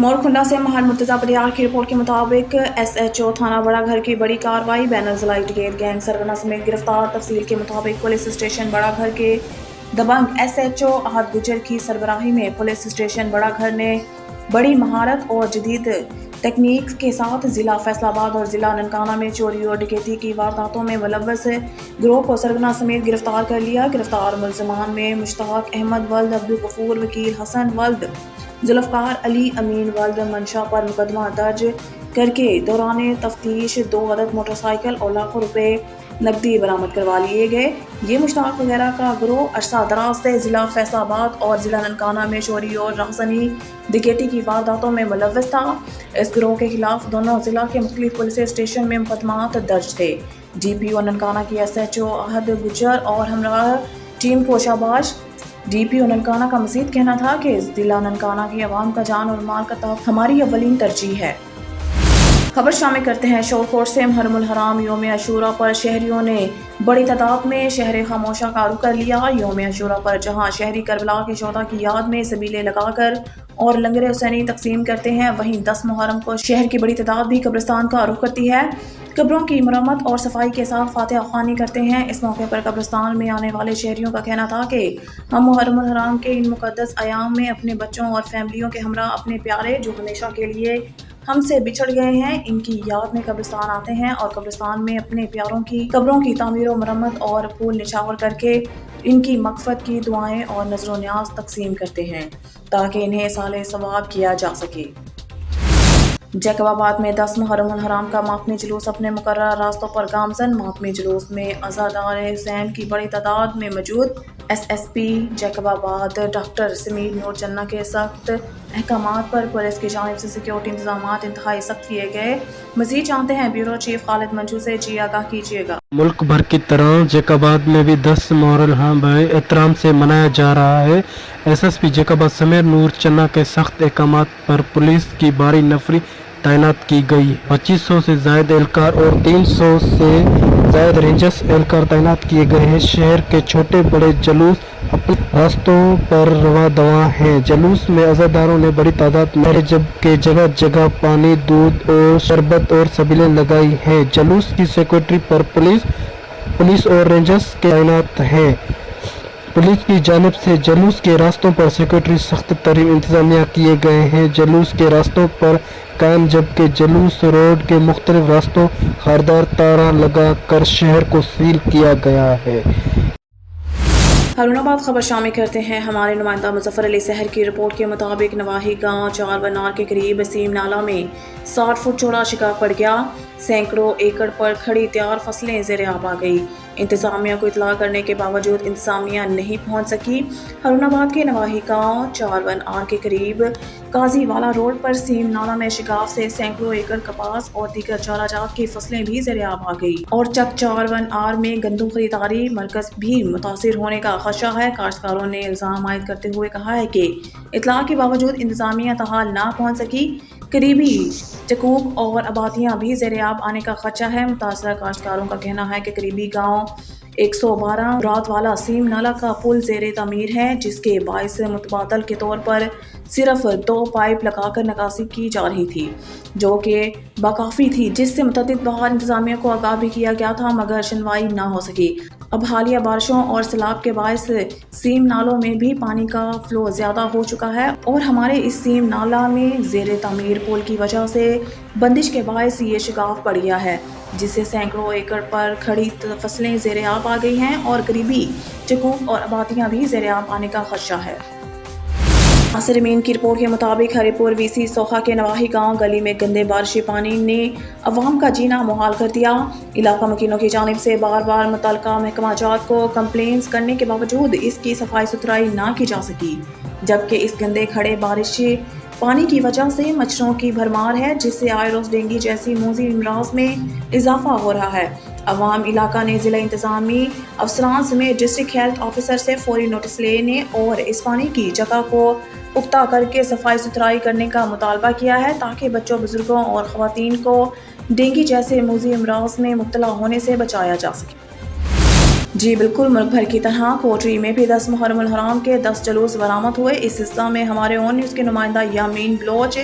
मोरखुंडा से महल मुर्तजा बरियार की रिपोर्ट के मुताबिक SHO थाना बड़ा घर की बड़ी कार्रवाई, बैनर जलाई, टिकट गैंग सरगना समेत गिरफ्तार। तफसील के मुताबिक पुलिस स्टेशन बड़ा घर के दबंग SHO आहद गुजर की सरबराही में पुलिस स्टेशन बड़ा घर ने बड़ी महारत और जदीद तकनीक के साथ जिला फैसलाबाद और जिला ननकाना में चोरी और डकैती की वारदातों में मुलव्वस गिरोह को सरगना समेत गिरफ्तार कर लिया। गिरफ्तार मुलजमान में मुश्ताक अहमद वल्द अब्दुल गफूर, वकील हसन वल्द, जुल्फकार अली अमीन वल्द मंशा पर मुकदमा दर्ज करके दौरान तफ्तीश 2 अदद मोटरसाइकिल और लाखों रुपए नकदी बरामद करवा लिए गए। ये मुश्ताक वगैरह का गिरोह अरसा दराज से जिला फैसलाबाद और जिला ननकाना में चोरी और राहजनी डकैती की वारदातों में मुलव्वस था। इस गिरोह के खिलाफ दोनों जिला के मुख्तलिफ पुलिस स्टेशन में मुकदमात दर्ज थे। DPO ननकाना की SHO आहद गुजर और हमराह टीम को शाबाश। DPO ननकाना का मजीद कहना था कि जिला ननकाना की आवाम का जान और माल का तहफ़्फ़ुज़ हमारी अव्वलीन तरजीह है। खबर शामिल करते हैं शोरखोर से। मुहर्रमुल हराम यौम अशूरा पर शहरियों ने बड़ी तादाद में शहर खामोशा का रुख कर लिया। यौम अशूरा पर जहां शहरी करबला के शोहदा की याद में सबीले लगाकर और लंगर हुसैनी तकसीम करते हैं, वहीं 10 मुहर्रम को शहर की बड़ी तादाद भी कब्रिस्तान का रुख करती है। कब्रों की मरम्मत और सफाई के साथ फातिहा ख्वानी करते हैं। इस मौके पर कब्रिस्तान में आने वाले शहरियों का कहना था कि हम मुहर्रमुल हराम के इन मुकद्दस अयाम में अपने बच्चों और फैमिलियों के हमरा अपने प्यारे जो हमेशा के लिए हमसे बिछड़ गए हैं, इनकी याद में कब्रिस्तान आते हैं और कब्रिस्तान में अपने प्यारों की कब्रों की तामीर व मरम्मत और फूल निछावर करके इनकी मग़फ़रत की दुआएं और नज़र न्याज तकसीम करते हैं ताकि इन्हें साले सवाब किया जा सके। जैकबाबाद में 10 मुहर्रमुल हराम का मातमी जुलूस अपने मुकर्रर रास्तों पर गामजन। मातमी जुलूस में अज़ादार हुसैन की बड़ी तादाद में मौजूद। SSP जैकबाबाद डॉक्टर समीर नूर चन्ना के सख्त अहकामात पर पुलिस की जानिब से सिक्योरिटी इंतजामात इंतहाई सख्त किए गए। मज़ीद जानते हैं ब्यूरो चीफ खालिद मंजू से। जी आगाह कीजिएगा। मुल्क भर की तरह जैकबाबाद में भी 10 मुहर्रमुल हराम बड़े एहतराम से मनाया जा रहा है। SSP जैकबाबाद समीर नूर चन्ना के सख्त अहकामात पर पुलिस की भारी नफरी तैनात की गई। 2500 से ज़ायद एहलकार और 300 से ज़ायद रेंजर्स एहलकार तैनात किए गए हैं। शहर के छोटे बड़े जुलूस अपने रास्तों पर रवा दवा हैं। जुलूस में अज़ादारों ने बड़ी तादाद में जबकि जगह जगह पानी, दूध और शरबत और सबीलें लगाई हैं। जुलूस की सिक्योरिटी पर पुलिस और रेंजर्स के तैनात हैं। पुलिस की जानिब से जुलूस के रास्तों पर सिक्योरिटी सख्त तरीन इंतजामिया किए गए हैं। जुलूस के रास्तों पर कायम जबकि जुलूस रोड के मुख्तलिफ रास्तों खारदार तारा लगा कर शहर को सील किया गया है। हारूनाबाद खबर शामिल करते हैं। हमारे नुमाइंदा मुजफ्फर अली सहर की रिपोर्ट के मुताबिक नवाही गांव 4 बनार के करीब सीम नाला में 60 फुट चौड़ा शिकाफ पड़ गया। सैकड़ों एकड़ पर खड़ी तैयार फसलें ज़ेरे आब आ गई। इंतजामिया को इतला करने के बावजूद इंतजामिया नहीं पहुंच सकी। हारूनाबाद के नवाही गांव 4 बनार के करीब काजीवाला रोड पर सीम नाला में शिकाफ से सैकड़ों एकड़ कपास और दीगर चाराजात की फसलें भी ज़ेरे आब आ गई और चक 4 बनार में गंदम खरीदारी मरकज भी मुतासिर होने का खदशा है। काश्तकारों ने इल्जाम आयद करते हुए कहा है कि इतला के बावजूद इंतजामिया तहाल ना पहुंच सकी। करीबी चकूक और आबादियां भी ज़ेरे-आब आने का खदशा है। मुतासरा काश्तकारों का कहना है कि करीबी गांव 112 रात वाला सीम नाला का पुल ज़ेरे तामीर है, जिसके बाइस मुतबादल के तौर पर सिर्फ 2 पाइप लगाकर नकासी की जा रही थी जो कि बाकाफी थी, जिससे मुतअद्दिद बार इंतजामिया को आगाह भी किया गया था मगर सुनवाई ना हो सकी। अब हालिया बारिशों और सैलाब के बायस सीम नालों में भी पानी का फ्लो ज़्यादा हो चुका है और हमारे इस सीम नाला में ज़ेरे तामीर पुल की वजह से बंदिश के बायस ये शिकाफ पड़ गया है, जिससे सैकड़ों एकड़ पर खड़ी फसलें ज़ेरे आब आ गई हैं और करीबी चकूक और आबादियाँ भी ज़ेरे आब आने का खदशा है। नासिर अमीन की रिपोर्ट के मुताबिक हरिपुर VC सोखा के नवाही गांव गली में गंदे बारिशी पानी ने अवाम का जीना मुहाल कर दिया। इलाका मकीनों की जानिब से बार बार मुतल्लिका महकमाजात को कंप्लेंट्स करने के बावजूद इसकी सफाई सुथराई ना की जा सकी, जबकि इस गंदे खड़े बारिशी पानी की वजह से मच्छरों की भरमार है, जिससे आए रोज डेंगू जैसी मोजी अमराज में इजाफा हो रहा है। अवाम इलाका ने जिला इंतजामी अफसरान समेत डिस्ट्रिक्ट हेल्थ ऑफिसर से फौरी नोटिस लेने और इस पानी की जगह को पुख्ता करके सफाई सुथराई करने का मुतालबा किया है ताकि बच्चों, बुजुर्गों और ख़वातीन को डेंगू जैसे मोजी अमराज में मुब्तला होने से बचाया जा सके। جی بالکل، ملک بھر کی طرح کوٹری میں بھی 10 محرم الحرام کے 10 جلوس برآمد ہوئے۔ اس سلسلہ میں ہمارے اون نیوز کے نمائندہ یامین بلوچ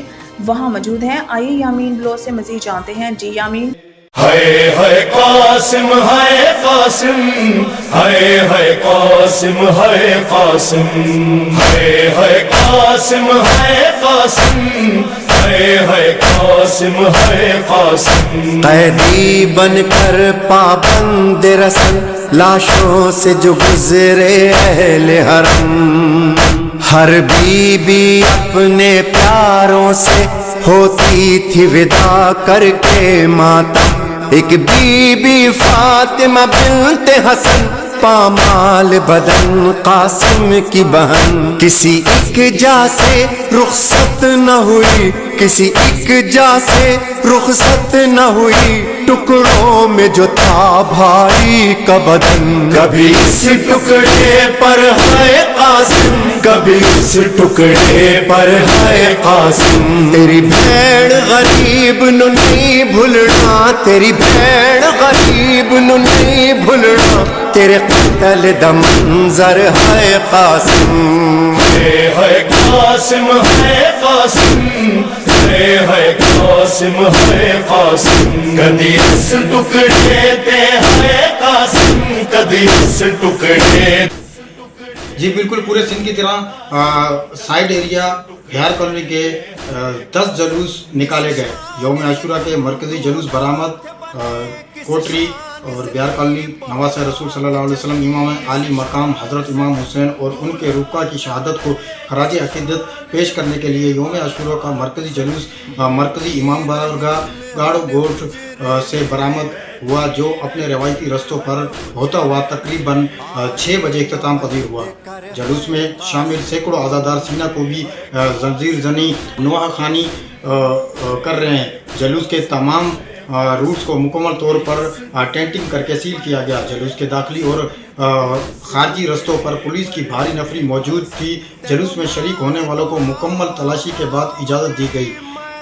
وہاں موجود ہیں۔ آئیے یامین بلوچ سے مزید جانتے ہیں۔ جی یامین۔ ہے قاسم ہے قاسم ہے قاسم ہے قاسم ہے قاسم ہے قاسم ہے قاسم ہے قاسم قیدی بن کر پابند رسم لاشوں سے جو گزرے اہل حرم، ہر بی بی اپنے پیاروں سے ہوتی تھی ودا کر کے ماتم، ایک بی بی فاطمہ بنت حسن پامال بدن قاسم کی بہن، کسی ایک جا سے رخصت نہ ہوئی، کسی ایک جا سے رخصت نہ ہوئی، ٹکڑوں میں جو تھا بھائی کا بدن، کبھی اس ٹکڑے پر ہے قاسم، کبھی اس ٹکڑے پر ہے قاسم، تیری بھیڑ غریب نو نہیں بھولنا، تیری بھیڑ غریب نو نہیں بھولنا، تیرے قتل دا منظر ہے قاسم، ہے قاسم ہے قاسم ہے قاسم ہے قاسم، کبھی اس ٹکڑے تے ہے قاسم، کبھی اس ٹکڑے۔ جی بالکل، پورے سندھ کی طرح سائیڈ ایریا بہار کالونی کے 10 جلوس نکالے گئے۔ یوم عاشورہ کے مرکزی جلوس برآمد کوٹری اور بہار کالونی نواسہ رسول صلی اللہ علیہ وسلم امام عالی مقام حضرت امام حسین اور ان کے رفقا کی شہادت کو خراج عقیدت پیش کرنے کے لیے یوم عاشورہ کا مرکزی جلوس مرکزی امام بارگاہ گاڑو گوٹ سے برآمد ہوا، جو اپنے روایتی رستوں پر ہوتا ہوا تقریباً 6 بجے اختتام پذیر ہوا۔ جلوس میں شامل سینکڑوں عزادار سینہ کو بھی زنجیر زنی نوحہ خوانی کر رہے ہیں۔ جلوس کے تمام روٹس کو مکمل طور پر ٹینٹنگ کر کے سیل کیا گیا۔ جلوس کے داخلی اور خارجی رستوں پر پولیس کی بھاری نفری موجود تھی۔ جلوس میں شریک ہونے والوں کو مکمل تلاشی کے بعد اجازت دی گئی۔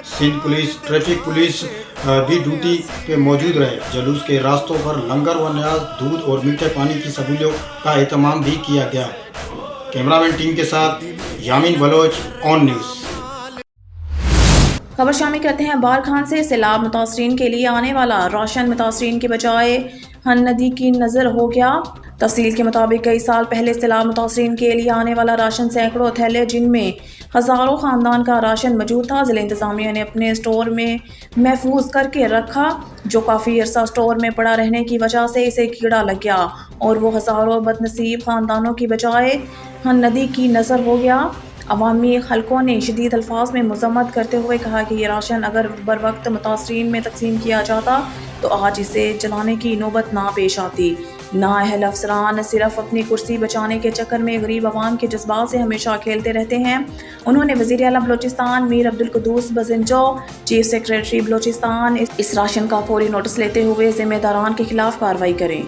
سندھ پولیس، ٹریفک پولیس بھی ڈیوٹی پہ موجود رہے۔ جلوس کے راستوں پر لنگر و نیاز، دودھ اور میٹھے پانی کی سہولیوں کا اہتمام بھی کیا گیا۔ کیمرہ مین ٹیم کے ساتھ یامین بلوچ، اون نیوز۔ خبر شامل کرتے ہیں بارکھان سے۔ سیلاب متاثرین کے لیے آنے والا راشن متاثرین کے بجائے ہن ندی کی نظر ہو گیا۔ تفصیل کے مطابق کئی سال پہلے سیلاب متاثرین کے لیے آنے والا راشن سینکڑوں تھیلے جن میں ہزاروں خاندان کا راشن موجود تھا، ضلع انتظامیہ نے اپنے اسٹور میں محفوظ کر کے رکھا، جو کافی عرصہ اسٹور میں پڑا رہنے کی وجہ سے اسے کیڑا لگ گیا اور وہ ہزاروں بد نصیب خاندانوں کی بجائے ہن ندی کی نظر ہو گیا۔ عوامی حلقوں نے شدید الفاظ میں مذمت کرتے ہوئے کہا کہ یہ راشن اگر بروقت متاثرین میں تقسیم کیا جاتا تو آج اسے جلانے کی نوبت نہ پیش آتی۔ نااہل افسران صرف اپنی کرسی بچانے کے چکر میں غریب عوام کے جذبات سے ہمیشہ کھیلتے رہتے ہیں۔ انہوں نے وزیر اعلیٰ بلوچستان میر عبدالقدوس بزنجو، چیف سیکریٹری بلوچستان اس راشن کا فوری نوٹس لیتے ہوئے ذمہ داران کے خلاف کارروائی کریں۔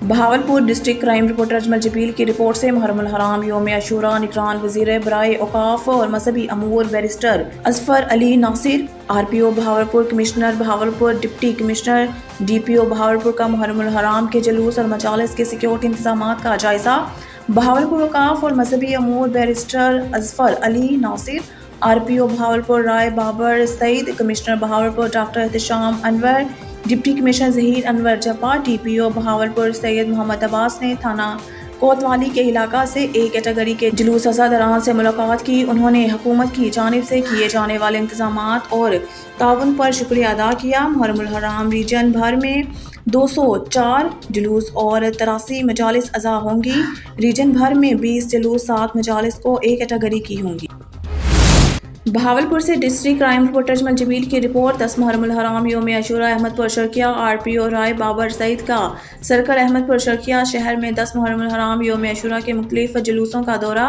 Bahawalpur district crime reporter Ajmal Jabeel کی رپورٹ سے محرم الحرام یوم عاشورہ نگران وزیر برائے اوقاف اور مذہبی امور barrister Azfar Ali Nasir, R P O Bahawalpur, commissioner Bahawalpur, deputy commissioner D P O Bahawalpur کا محرم الحرام کے جلوس اور مجالس کے سیکیورٹی انتظامات کا جائزہ۔ بہاولپور اوقاف اور مذہبی امور barrister Azfar Ali Nasir, R P O Bahawalpur رائے بابر سعید، کمشنر بہاولپور ڈاکٹر احتشام انور، ڈپٹی کمشنر ظہیر انور جپا، ٹی پی او بہاولپور سید محمد عباس نے تھانہ کوتوالی کے علاقہ سے ایک کیٹیگری کے جلوس عزاداران سے ملاقات کی۔ انہوں نے حکومت کی جانب سے کیے جانے والے انتظامات اور تعاون پر شکریہ ادا کیا۔ محرم الحرام ریجن بھر میں 204 جلوس اور 83 مجالس اذا ہوں گی۔ ریجن بھر میں 20 جلوس، 7 مجالس کو ایک کیٹیگری کی ہوں گی۔ بہاولپور سے district crime reporter Ajmal Jabeel کی رپورٹ۔ 10 محرم الحرام یوم عاشورہ احمد پور شرقیہ، آر پی او رائے بابر سعید کا سرکل احمد پور شرقیہ شہر میں 10 محرم الحرام یوم عاشورہ کے مختلف جلوسوں کا دورہ۔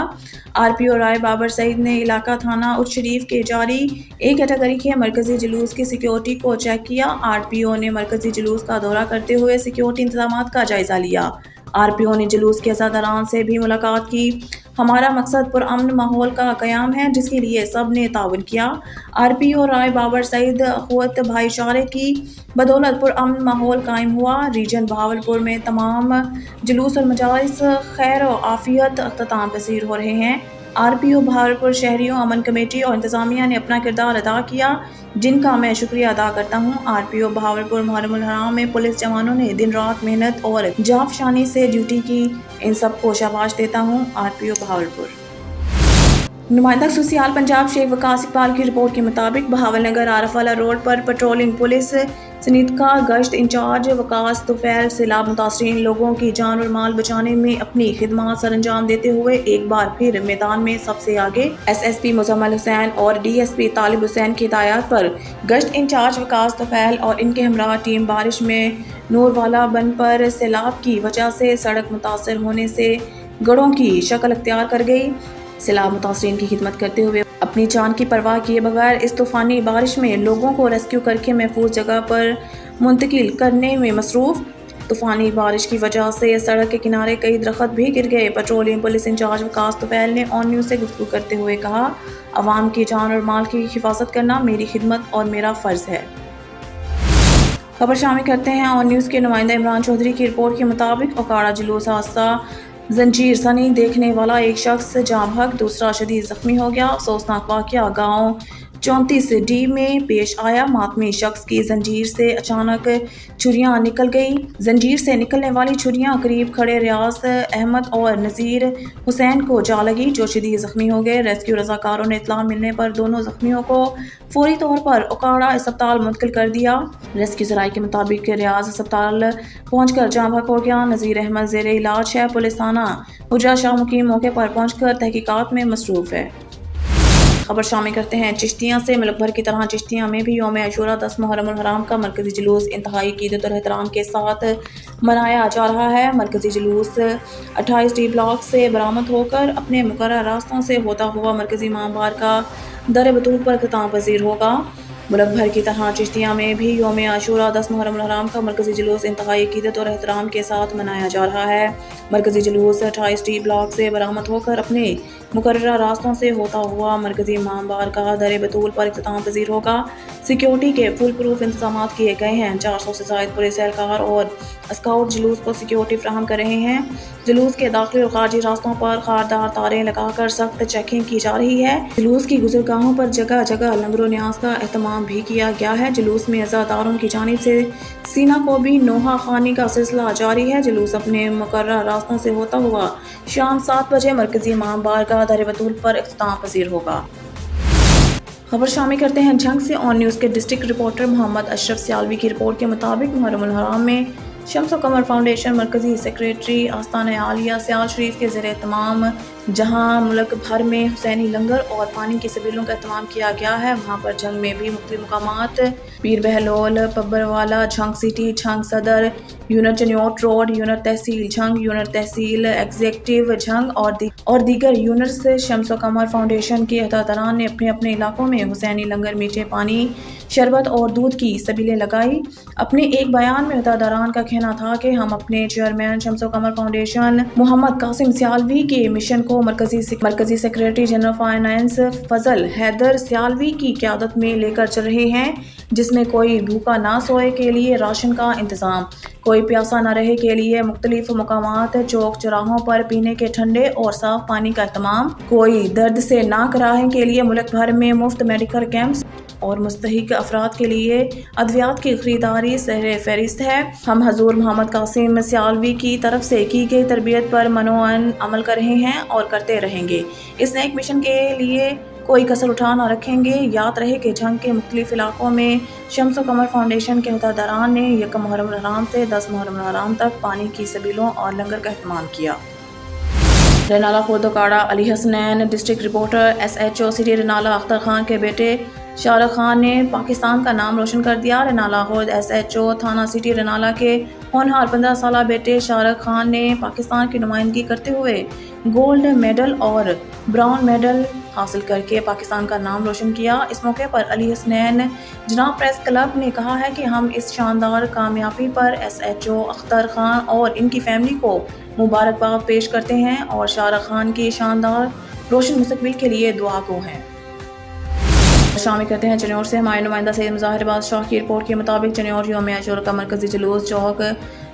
آر پی او رائے بابر سعید نے علاقہ تھانہ اچ شریف کے جاری ایک کیٹیگری کے مرکزی جلوس کی سیکیورٹی کو چیک کیا۔ آر پی او نے مرکزی جلوس کا دورہ کرتے ہوئے سیکیورٹی انتظامات کا جائزہ لیا۔ آر پی او نے جلوس کے عزاداران سے بھی ملاقات کی۔ हमारा मकसद पुरअमन माहौल का क़याम है, जिसके लिए सब ने ताउन किया। RPO राय बाबर सईद अखवत भाईचारे की बदौलत पुरअमन माहौल कायम हुआ। रीजन बहावलपुर में तमाम जुलूस और मजालिस खैर और आफियत अख्ताम पसीर हो रहे हैं। RPO बहावलपुर शहरियों, अमन कमेटी और इंतज़ामिया ने अपना किरदार अदा किया, जिनका मैं शुक्रिया अदा करता हूँ। RPO बहावलपुर मुहर्रमुल हराम में पुलिस जवानों ने दिन रात मेहनत और जाफशानी से ड्यूटी की, इन सबको शाबाश देता हूँ। RPO बहावलपुर। नुमाइंदा खसूसियाल पंजाब शेख वकास इकबाल की रिपोर्ट के मुताबिक बहावल नगर आरफवाला रोड पर पेट्रोलिंग पुलिस सनीत का गश्त इंचार्ज वकास तुफैल सैलाब मुतासरीन लोगों की जान और माल बचाने में अपनी खिदमत सर अंजाम देते हुए एक बार फिर मैदान में सबसे आगे। SSP मुजम्मल हुसैन और DSP तालिब हुसैन की हिदायत पर गश्त इंचार्ज वकास तुफैल और इनके हमरा टीम बारिश में नूरवाला बन पर सैलाब की वजह से सड़क मुतासर होने से गढ़ों की शक्ल अख्तियार कर गई। सैलाब मुतासरीन की खिदमत करते हुए अपनी जान की परवाह किए बगैर इस तूफ़ानी बारिश में लोगों को रेस्क्यू करके महफूज जगह पर मुंतकिल करने में मसरूफ़। तूफ़ानी बारिश की वजह से सड़क के किनारे कई दरख्त भी गिर गए। Petroleum police in charge Waqas Tufail ने ऑन न्यूज़ से गुफ्तगू करते हुए कहा, अवाम की जान और माल की हिफाजत करना मेरी खिदमत और मेरा फ़र्ज़ है। खबर शामिल करते हैं ऑन न्यूज़ के नुमाइंदा इमरान चौधरी की रिपोर्ट के मुताबिक ओकाड़ा जुलूस हादसा जंजीर सनी देखने वाला एक शख्स जाँ बहक, दूसरा शदीद जख्मी हो गया। अफसोसनाक वाक़या गाँव 34D में पेश आया। मातमी शख्स की जंजीर से अचानक छुरियां निकल गई। जंजीर से निकलने वाली छुरियां करीब खड़े रियाज अहमद और नज़ीर हुसैन को जा लगी, जो शदीद जख्मी हो गए। रेस्क्यू रज़ाकारों ने इत्तला मिलने पर दोनों जख्मियों को फौरी तौर पर ओकाड़ा अस्पताल मुंतकिल कर दिया। रेस्क्यू ज़राए के मुताबिक रियाज अस्पताल पहुंचकर जाँ बहक हो गया। नज़ीर अहमद ज़ेरे इलाज है। पुलिस थाना हुजरा शाह मुकीम मौके पर पहुंचकर तहकीकात में मसरूफ़ है। खबर शामिल करते हैं चिश्तियाँ से। मुल्क भर की तरह चिश्तियाँ में भी यौम आशूरा 10 मुहर्रमुल हराम का मरकज़ी जुलूस इंतहाई क़ीदत और एहतराम के साथ मनाया जा रहा है। मरकज़ी जुलूस 28D ब्लॉक से बरामद होकर अपने मुकर्रर रास्तों से होता हुआ मरकज़ी इमाम बार का दर बतूल पर ख़िताम पज़ीर होगा। मुल्क भर की तरह चिश्तियाँ में भी यौम आशूरा 10 मुहर्रमुल हराम का मरकज़ी जुलूस इंतहाई क़ीदत और एहतराम के साथ मनाया जा रहा है। मरकज़ी जुलूस 28D ब्लॉक से बरामद होकर अपने मुकर्ररा रास्तों से होता हुआ मरकज़ी इमाम बार का दर बतूल पर इख्तिताम पज़ीर होगा। सिक्योरिटी के फुल प्रूफ इंतजाम किए गए हैं। 400 से ज़ायद पुलिस एहलकार और स्काउट जुलूस को सिक्योरिटी फ्राहम कर रहे हैं। जुलूस के दाखिली और खारजी रास्तों पर खारदार तारें लगाकर सख्त चेकिंग की जा रही है। जुलूस की गुज़रगाहों पर जगह जगह लंगर और न्याज का एहतमाम भी किया गया है। जुलूस में अज़ादारों की जानिब से सीना को भी नोहा खानी का सिलसिला जारी है। जुलूस अपने मुकर्रर रास्तों से होता हुआ शाम 7 बजे मरकज़ी इमाम बार का दर बतूल पर इख्तिताम पज़ीर होगा। खबर शामिल करते हैं झंग से। ऑन न्यूज़ के डिस्ट्रिक्ट रिपोर्टर मोहम्मद अशरफ सियालवी की रिपोर्ट के मुताबिक मुहर्रमुल हराम में शम्स व कमर फाउंडेशन मरकज़ी सेक्रेटरी आस्तान आलिया सियाल शरीफ के ज़ेरे एहतमाम जहाँ मुल्क भर में हुसैनी लंगर और पानी की सबीलों का एहतमाम किया गया है, वहाँ पर झंग में भी मुख्तलिफ मकामात पीर बहलोल, पब्बरवाला, झंग सिटी, झंग सदर, यूनिट चन्योट रोड, यूनिट तहसील झंग, यूनिट तहसील एग्जीक्यूटिव झंग और दीगर यूनिट से शम्स व कमर फाउंडेशन के अहदेदारान ने अपने अपने इलाकों में हुसैनी लंगर, मीठे पानी, शरबत और दूध की सबीलें लगाई। अपने एक बयान में अहदेदारान का कहना था कि हम अपने चेयरमैन शम्स व कमर फाउंडेशन मोहम्मद कासिम सियालवी के मिशन को मरकज़ी सेक्रेटरी जनरल फाइनेंस फजल हैदर सियालवी की क़यादत में लेकर चल रहे हैं, जिसमें कोई भूखा ना सोए के लिए राशन का इंतज़ाम, कोई प्यासा न रहे के लिए मुख्तलिफ मकामात चौक चौराहों पर पीने के ठंडे और साफ पानी का एहतमाम, कोई दर्द से नाक राहे के लिए मुल्क भर में मुफ्त मेडिकल कैंप्स और मुस्तहिक अफराद के लिए अद्वियात की खरीदारी सहरे फहरिस्त है। हम हजूर मोहम्मद कासिम सियालवी की तरफ से की गई तरबियत पर मनोअन अमल कर रहे हैं और करते रहेंगे। इस नेक मिशन के लिए कोई कसर उठा न रखेंगे। याद रहे कि झंग के मुख्तलिफ इलाकों में शम्स व कमर फाउंडेशन के अहदेदारान ने 1 मुहर्रम हराम से 10 मुहर्रम हराम तक पानी की सबीलों और लंगर का एहतमाम किया। Renala Khurd Okara Ali Hasnain district reporter SHO city Renala Akhtar Khan के बेटे शाहरुख खान ने पाकिस्तान का नाम रोशन कर दिया। रेनाला खुर्द SHO थाना सिटी रेनाला के होनहार 15 साला बेटे शाहरुख खान ने पाकिस्तान की नुमाइंदगी करते हुए गोल्ड मेडल और ब्राउन मेडल हासिल करके पाकिस्तान का नाम रोशन किया। इस मौके पर अली हसनैन जनाब प्रेस क्लब ने कहा है कि हम इस शानदार कामयाबी पर SHO अख्तर खान और इनकी फैमिली को मुबारकबाद पेश करते हैं और शाहरुख खान की शानदार रोशन मुस्तकबिल के लिए दुआ गो हैं। शामिल करते हैं चन्योर से हमारे नुमाइंदा सैयद मुज़ाहिर बादशाह की रिपोर्ट के मुताबिक चन्योर यौम आशूरा का मरकजी जुलूस चौक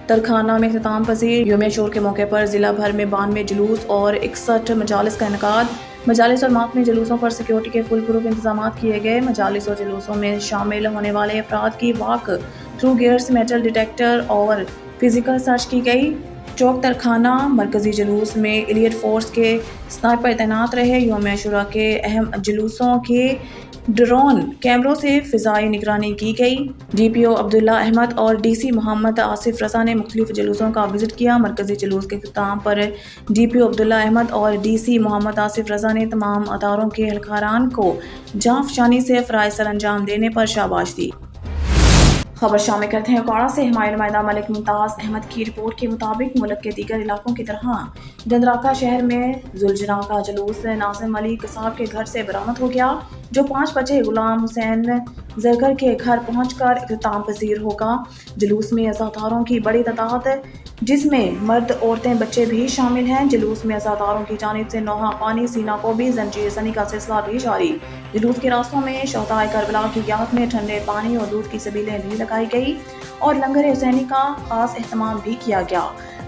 तरखाना में इख्तिताम पजीर। यौम आशूरा के मौके पर ज़िला भर में 92 जुलूस और 61 मजालिस का इनेकाद। मजालिस और मातमी जुलूसों पर सिक्योरिटी के फुल प्रूफ इंतजाम किए गए। मजालिस और जुलूसों में शामिल होने वाले अफराद की walk through gates, metal detector और फिजिकल सर्च की गई। चौक तरखाना मरकजी जुलूस में एलिट फोर्स के स्नाइपर तैनात रहे। यौम आशूरा के अहम जुलूसों के ड्रोन कैमरों से फ़िज़ाई निगरानी की गई। DPO अब्दुल्ला अहमद और DC मोहम्मद आसिफ रज़ा ने मुख्तलिफ जुलूसों का विज़िट किया। मरकजी जुलूस के इख्तिताम पर DPO अब्दुल्ला अहमद और DC मोहम्मद आसिफ रज़ा ने तमाम अदारों के एहलकारान को जांफशानी से फ़राइज़ सर अंजाम देने पर शाबाश दी। खबर शामिल करते हैं काड़ा से हमारे नुमाइंदा मलिक मुमताज़ अहमद की रिपोर्ट के मुताबिक मुल्क के दीगर इलाकों की तरह डंदराका शहर में जुलजना का जुलूस नाज़िम अली कसाब के घर से बरामद हो गया, जो 5 बजे गुलाम हुसैन जरगर के घर पहुंचकर इख्तिताम पजीर होगा। जुलूस में अज़ादारों की बड़ी तादाद जिसमें मर्द, औरतें, बच्चे भी शामिल हैं। जुलूस में अज़ादारों की जानिब से नोहा पानी, सीना को भी जंजीर ज़नी का सिलसिला भी जारी। जुलूस के रास्तों में शहदाए करबला की याद में ठंडे पानी और दूध की सबीलें भी लगाई गई और लंगर हुसैनी का खास एहतमाम भी किया गया।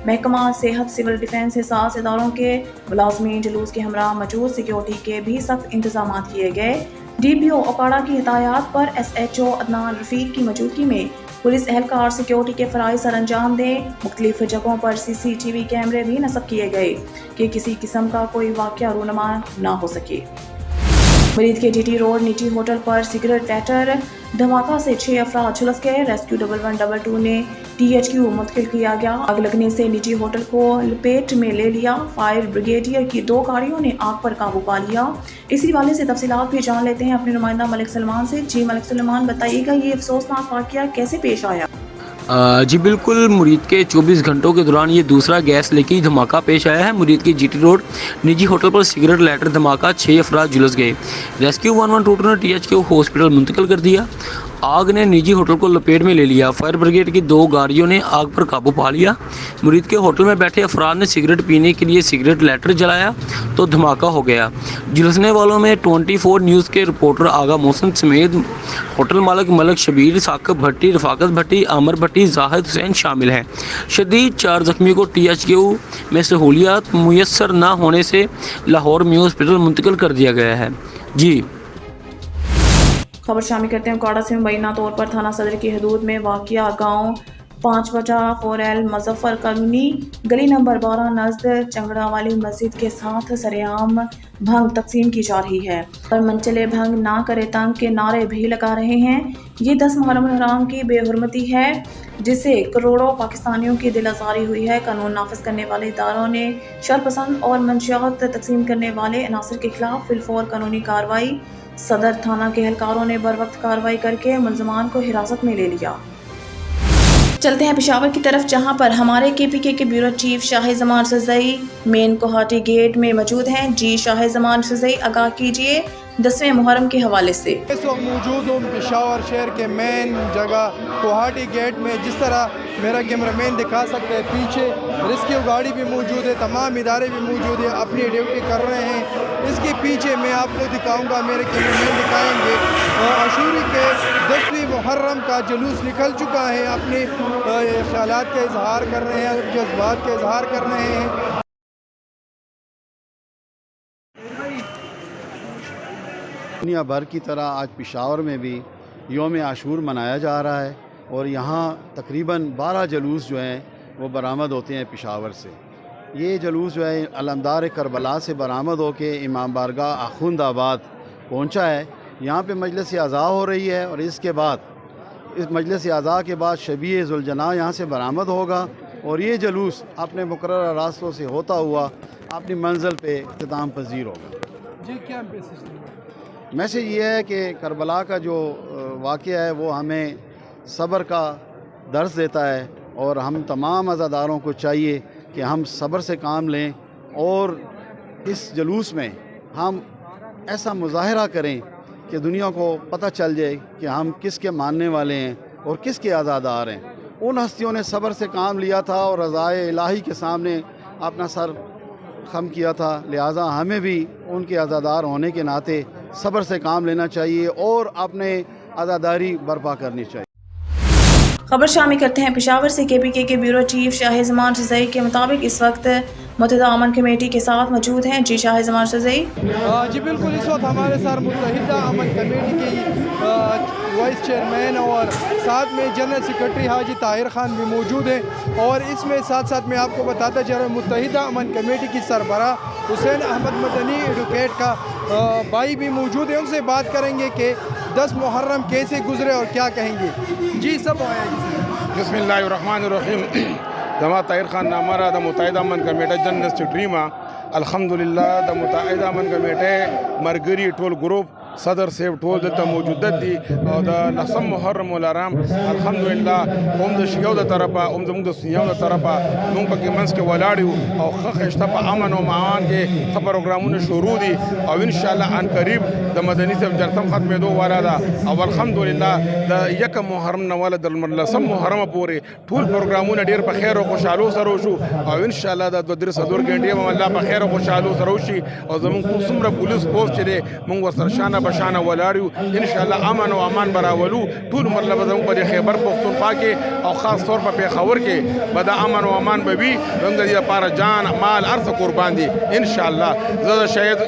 महकमा सेहत, सिविल डिफेंस, हिसास इदारों के मुलाजमीन जुलूस के हमरा मौजूद सिक्योरिटी के भी सख्त इंतजाम किए गए। DPO ओकाड़ा की हिदायत पर SHO अदनान रफीक की मौजूदगी में पुलिस एहलकार सिक्योरिटी के फ़राइज़ सर अंजाम दें। मुख्तलिफ जगहों पर CCTV कैमरे भी नस्ब किए गए कि किसी किस्म का कोई वाक़या रूनुमा न हो सके। मरीद के GT रोड निजी होटल पर सिगरेट लेटर धमाका से 6 अफराद झुलस गए। रेस्क्यू 1112 ने THQ मुंतकिल किया गया। आग लगने से निजी होटल को लपेट में ले लिया। फायर ब्रिगेडियर की 2 गाड़ियों ने आग पर काबू पा लिया। इसी वाले से तफसीलात भी जान लेते हैं अपने नुमाइंदा मलिक सलमान से। जी मलिक सलमान, बताइएगा ये अफसोसनाक वाक़या कैसे पेश आया? जी बिल्कुल, मुरीद के 24 घंटों के दौरान ये दूसरा गैस लीकेज धमाका पेश आया है। मुरीद की GT रोड निजी होटल पर सिगरेट लेटर धमाका, 6 अफराद झुलस गए। रेस्क्यू 1122 ने THQ हॉस्पिटल मुंतकिल कर दिया। आग ने निजी होटल को लपेट में ले लिया। फायर ब्रिगेड की 2 गाड़ियों ने आग पर काबू पा लिया। मुरीद के होटल में बैठे अफराद ने सिगरेट पीने के लिए सिगरेट लेटर जलाया तो धमाका हो गया। झुलसने वालों में 24 न्यूज़ के रिपोर्टर आगा मौसम समेत होटल मालिक मलक शबीर, साकिब भट्टी, रफाकत भट्टी, आमर भट्टी, जाहिद हुसैन शामिल हैं। शदीद 4 जख्मी को THQ में सहूलियात मुयस्सर न होने से लाहौर में हॉस्पिटल मुंतकिल कर दिया गया है। जी खबर शामिल करते हैं काड़ा से। मुबैना तौर पर थाना सदर की हदूद में वाक़िया गाँव 5 बटा 4L मुज़फ़्फ़र कॉलोनी गली नंबर 12 नज़द चंगड़ा वाली मस्जिद के साथ सरेआम भंग तकसीम की जा रही है और मनचले भंग ना करे तंग के नारे भी लगा रहे हैं। ये 10 मुहर्रम हराम की बेहुरमती है जिससे करोड़ों पाकिस्तानियों की दिल आज़ारी हुई है। कानून नाफिज करने वाले इदारों ने शरपसंद और मंशियात तकसीम करने वाले अनासर के खिलाफ फिलफौर कानूनी कार्रवाई। सदर थाना के एहलकारों ने बर वक्त कार्रवाई करके मुलजमान को हिरासत में ले लिया। चलते हैं पेशावर की तरफ, जहां पर हमारे KPK के bureau chief Shah Zaman Razai main Kohati gate में मौजूद हैं। जी शाह जमान रज़ई, आगाह कीजिए 10वें मुहर्रम के हवाले से। इस वक्त मौजूद हूँ पेशावर शहर के मेन जगह कोहाटी गेट में। जिस तरह मेरा कैमरामैन दिखा सकते हैं, पीछे रेस्क्यू गाड़ी भी मौजूद है, तमाम इदारे भी मौजूद है, अपनी ड्यूटी कर रहे हैं। इसके पीछे मैं आपको दिखाऊंगा, मेरे कैमरामैन दिखाएंगे आशूरा के 10वीं मुहर्रम का जुलूस निकल चुका है। अपने ख्यालात का इजहार कर रहे हैं, जज्बात का इजहार कर रहे हैं। दुनिया भर की तरह आज पेशावर में भी यौम आशूर मनाया जा रहा है और यहाँ तकरीबन 12 जुलूस जो हैं वो बरामद होते हैं पेशावर से। ये जुलूस जो है अलमदार करबला से बरामद होके इमाम बारगाह आखुंदाबाद पहुँचा है। यहाँ पे मजलिस अज़ा हो रही है और इसके बाद इस मजलिस अज़ा के बाद शबीए जुलजना यहाँ से बरामद होगा और ये जुलूस अपने मुकर्रर रास्तों से होता हुआ अपनी मंजिल पे इख्तिताम पजीर होगा। जी क्या मैसेज ये है कि करबला का जो वाक़या है वो हमें सब्र का दर्स देता है और हम तमाम अज़ादारों को चाहिए कि हम सब्र से काम लें और इस जुलूस में हम ऐसा मुज़ाहरा करें कि दुनिया को पता चल जाए कि हम किसके मानने वाले हैं और किसके आज़ादार हैं। उन हस्तियों ने सब्र से काम लिया था और रज़ाए इलाही के सामने अपना सर खम किया था, लिहाजा हमें भी उनके अज़ादार होने के नाते सब्र से काम लेना चाहिए और अपने अज़ादारी बर्पा करनी चाहिए। खबर शामिल करते हैं पेशावर से। KPK के ब्यूरो चीफ शाहिज़मान रज़ई के मुताबिक इस वक्त मुत्तहिदा अमन कमेटी के साथ मौजूद हैं। जी शाहिज़मान रज़ई। जी बिल्कुल, इस वक्त हमारे साथ मुत्तहिदा अमन कमेटी के वाइस चेयरमैन और साथ में जनरल सेक्रेटरी हाजी ताहिर खान भी मौजूद हैं। और इसमें साथ साथ मैं आपको बताता चल रहा हूँ मुत्तहिदा अमन कमेटी की सरबराह हुसैन अहमद मदनी एडवोकेट का भाई भी मौजूद है। उनसे बात करेंगे कि 10 मुहर्रम कैसे गुजरे और क्या कहेंगे। जी सब आया जी। बिस्मिल्लाहिर्रहमानिर्रहीम। जमा ताहिर खान हमारा the Muttahida Aman committee general secretary में अल्हम्दुलिल्लाह द मुत्तहिदा अमन कमेटी मरगरी टोल ग्रुप सदर सेब टोल दलता मौजूदत दी और द लसम मुहर्रम उलाराम अल्हम्दुलिल्लाह ओम द शियाव द तरफा ओम द मुंग द सियाव द तरफा मुंग पके मंस के वलाड़ियो और खखश्ता प अमन और मान के सब प्रोग्रामों शुरू दी और इंशाल्लाह अन करीब द मदनी से जरतम खत्म दो वाला दा और अल्हम्दुलिल्लाह द यक मुहर्रम नवाला द लसम मुहर्रम पूरे टूल प्रोग्रामों ढेर प खैर और खुशहालो सरोशु और इंशाल्लाह द दर सदर घंटे में अल्लाह प खैर और खुशहालो सरोशी और जमुन कुसुमरा पुलिस पोस्ट चले मुंग सरशाना बशाना वलाड़ियो इंशाल्लाह अमन और अमान बरावलू टूल मतलब दम पर खैबर पख्तूनख्वा के और ख़ास तौर पर पेशावर के बदा अमन और अमान बभी रंग दिया पारा जान माल अर्थ कुर्बान दी इंशाल्लाह। ज़्यादा शायद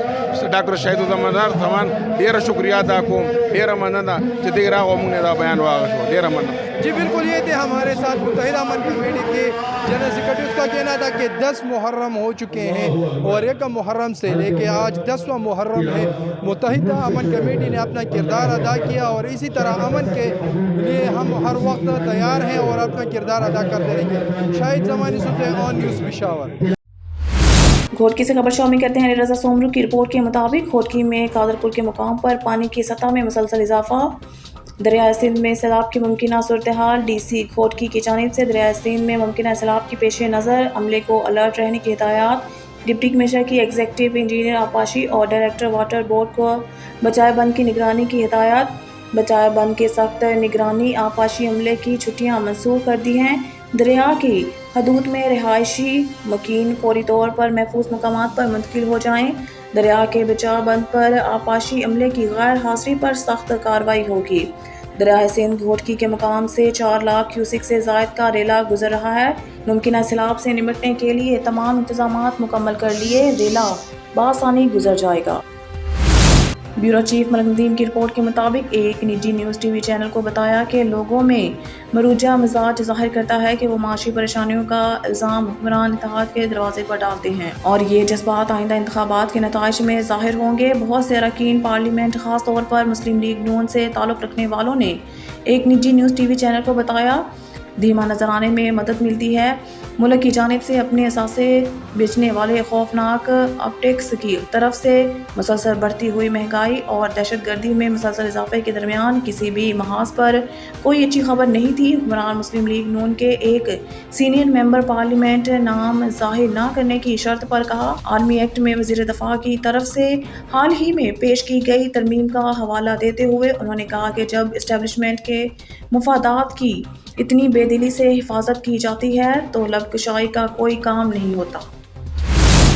डॉक्टर शाहिद ज़मादार समान ढेर शुक्रिया अदा को ढेर मना जदीरा मुने दा बयान वागो ढेर मना। जी बिल्कुल, ये थे हमारे साथ मुत्तहिदा अमन कमेटी के जनरल सेक्रेटरी। उसका कहना था कि 10 मुहर्रम हो चुके हैं और 1 मुहर्रम से लेके आज 10वां मुहर्रम है। मुत्तहिदा अमन कमेटी ने अपना किरदार अदा किया और इसी तरह अमन के लिए हम हर वक्त तैयार हैं और अपना किरदार अदा करते रहेंगे। शाहिद ज़मानी सुनते ऑन न्यूज़ पेशावर। घोटकी से खबर शामिल करते हैं। रज़ा सोमरू की रिपोर्ट के मुताबिक घोटकी में कादरपुर के मुकाम पर पानी की सतह में मुसलसल इजाफा। दरियाए सिंध में सैलाब की मुमकिन सूरत हाल। DC घोटकी की जानिब से दरियाए सिंध में मुमकिन सैलाब की पेश नज़र अमले को अलर्ट रहने की हिदायत। डिप्टी कमिश्नर की एग्जीक्यूटिव इंजीनियर आपाशी और डायरेक्टर वाटर बोर्ड को बचाए बंद की निगरानी की हिदायत। बचाए बंद के सख्त निगरानी आपाशी अमले की छुट्टियां मंसूख कर दी हैं। दरिया की हदूद में रिहायशी मकीन फौरी तौर पर महफूज मकामात पर मुंतकिल हो जाएं। दरिया के बचाव बंद पर आपाशी अमले की गैर हाजिरी पर सख्त कार्रवाई होगी। दरिया सिंध घोटकी के मुकाम से 4 लाख क्यूसिक से ज़ायद का रेला गुजर रहा है। मुमकिन सैलाब से निपटने के लिए तमाम इंतजामात मुकम्मल कर लिए रेला बासानी गुजर जाएगा। ब्यूरो चीफ मलिक नदीम की रिपोर्ट के मुताबिक एक निजी न्यूज़ TV चैनल को बताया कि लोगों में मरूजा मिजाज जाहिर करता है कि वो माशी परेशानियों का इल्ज़ाम हुक्मरान इत्तेहाद के दरवाजे पर डालते हैं और ये जज्बात आइंदा इंतखाबात के नताइज में ज़ाहिर होंगे। बहुत से अरकान पार्लियामेंट ख़ास तौर पर मुस्लिम लीग नून से ताल्लुक़ रखने वालों ने एक निजी न्यूज़ TV चैनल को बताया धीमा नजर आने में मदद मिलती है। मुल्क की जानिब से अपने असासे बेचने वाले खौफनाक ऑप्टिक्स की तरफ से मुसलसल बढ़ती हुई महंगाई और दहशत गर्दी में मुसलसल इजाफे के दरमियान किसी भी महाज पर कोई अच्छी खबर नहीं थी। हुक्मरान मुस्लिम लीग नून के एक सीनियर मेंबर पार्लियामेंट नाम जाहिर न करने की शर्त पर कहा। आर्मी एक्ट में वज़ीर दफ़ा की तरफ से हाल ही में पेश की गई तरमीम का हवाला देते हुए उन्होंने कहा कि जब इस्टेब्लिशमेंट के मुफादात की इतनी बेदिली से हिफाजत की जाती है तो लबकुशाई का कोई काम नहीं होता।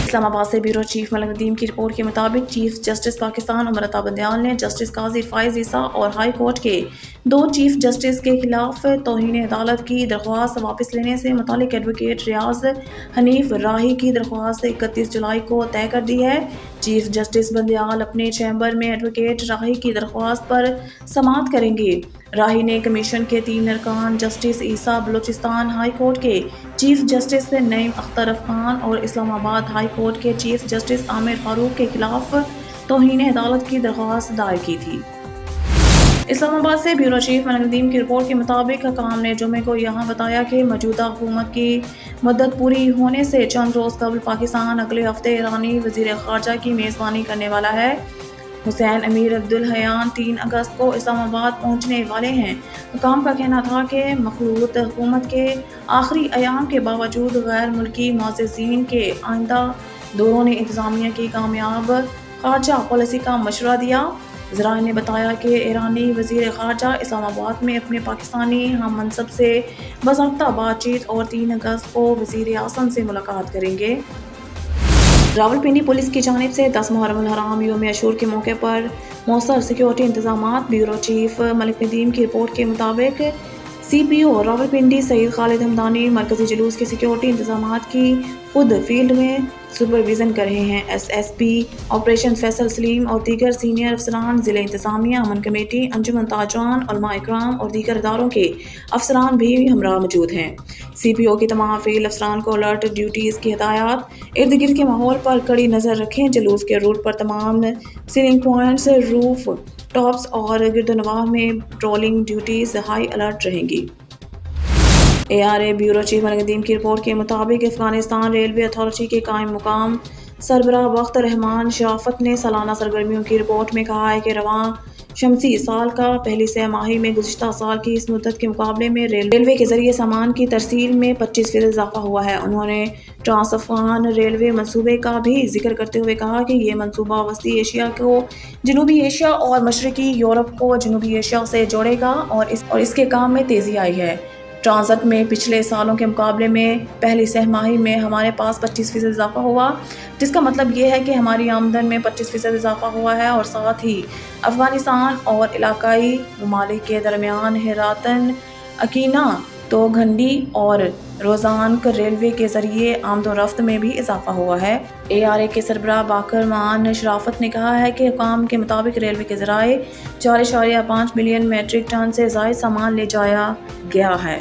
इस्लामाबाद से ब्यूरो चीफ मलिक नदीम की रिपोर्ट के मुताबिक चीफ जस्टिस पाकिस्तान उमरता बंदयाल ने जस्टिस काजी फाइज ईसा और हाई कोर्ट के 2 चीफ जस्टिस के खिलाफ तौहीन अदालत की दरख्वास्त वापस लेने से मुतालिक एडवोकेट रियाज हनीफ राही की दरख्वास्त 31 जुलाई को तय कर दी है। चीफ जस्टिस बंदयाल अपने चैम्बर में एडवोकेट राही की दरख्वास्त पर समाअत करेंगे। राही ने कमीशन के 3 अरकान जस्टिस ईसा बलूचिस्तान हाई कोर्ट के चीफ जस्टिस नईम अख्तर अफगान और इस्लामाबाद हाई कोर्ट के चीफ जस्टिस आमिर फारूक के खिलाफ तौहीन अदालत की दरख्वास्त दायर की थी। इस्लामाबाद से ब्यूरो चीफ मलिक नदीम की रिपोर्ट के मुताबिक हकाम ने जुमे को यहाँ बताया कि मौजूदा हुकूमत की मुद्दत पूरी होने से चंद रोज़ कबल पाकिस्तान अगले हफ्ते ईरानी वज़ीर ख़ारजा की मेज़बानी करने वाला है। हुसैन अमीर अब्दुल हयान 3 अगस्त को इस्लामाबाद पहुँचने वाले हैं। हुकाम का कहना था कि मखलूत हुकूमत के आखिरी अयाम के बावजूद गैर मुल्की मुअज़्ज़िज़ीन के आइंदा दौरों ने इंतज़ामिया की कामयाब ख़ारजा पॉलिसी का मशवरा दिया। ذرائع نے بتایا کہ ایرانی وزیر خارجہ اسلام آباد میں اپنے پاکستانی ہم منصب سے باضابطہ بات چیت اور 3 اگست کو وزیر اعظم سے ملاقات کریں گے۔ راولپنڈی پولیس کی جانب سے 10 محرم الحرام یوم عاشور کے موقع پر مؤثر سیکیورٹی انتظامات۔ بیورو چیف ملک ندیم کی رپورٹ کے مطابق سی پی او راولپنڈی سعید خالد ہمدانی مرکزی جلوس کے سیکیورٹی انتظامات کی خود فیلڈ میں سپرویژن کر رہے ہیں۔ S S P operation Faisal Saleem اور دیگر سینئر افسران، ضلع انتظامیہ، امن کمیٹی، انجمن تاجران، علماء اکرام اور دیگر اداروں کے افسران بھی ہمراہ موجود ہیں۔ سی پی او کی تمام فیلڈ افسران کو الرٹ ڈیوٹیز کی ہدایات۔ ارد گرد کے ماحول پر کڑی نظر رکھیں۔ جلوس کے روٹ پر تمام سیلنگ پوائنٹس، روف ٹاپس اور گرد و نواح میں پٹرولنگ ڈیوٹیز ہائی الرٹ رہیں گی۔ ARA بیورو چیف ملک ندیم کی رپورٹ کے مطابق افغانستان ریلوے اتھارٹی کے قائم مقام سربراہ وقت رحمان شرافت نے سالانہ سرگرمیوں کی رپورٹ میں کہا ہے کہ رواں شمسی سال کا پہلی 6 ماہی میں گزشتہ سال کی اس مدت کے مقابلے میں ریلوے کے ذریعے سامان کی ترسیل میں 25% اضافہ ہوا ہے۔ انہوں نے ٹرانس افغان ریلوے منصوبے کا بھی ذکر کرتے ہوئے کہا کہ یہ منصوبہ وسطی ایشیا کو جنوبی ایشیا اور مشرقی یورپ کو جنوبی ایشیا سے جوڑے گا اور اس کے کام میں تیزی آئی ہے۔ ٹرانزٹ میں پچھلے سالوں کے مقابلے میں پہلی 6 ماہی میں ہمارے پاس 25% اضافہ ہوا، جس کا مطلب یہ ہے کہ ہماری آمدن میں 25% اضافہ ہوا ہے اور ساتھ ہی افغانستان اور علاقائی ممالک کے درمیان ہیراتن، اکینا، توگھنڈی اور روزانک ریلوے کے ذریعے آمد و رفت میں بھی اضافہ ہوا ہے۔ ARA کے سربراہ باقر مان شرافت نے کہا ہے کہ حکام کے مطابق ریلوے کے ذرائع 4.5 ملین میٹرک ٹن سے زائد سامان لے جایا گیا ہے۔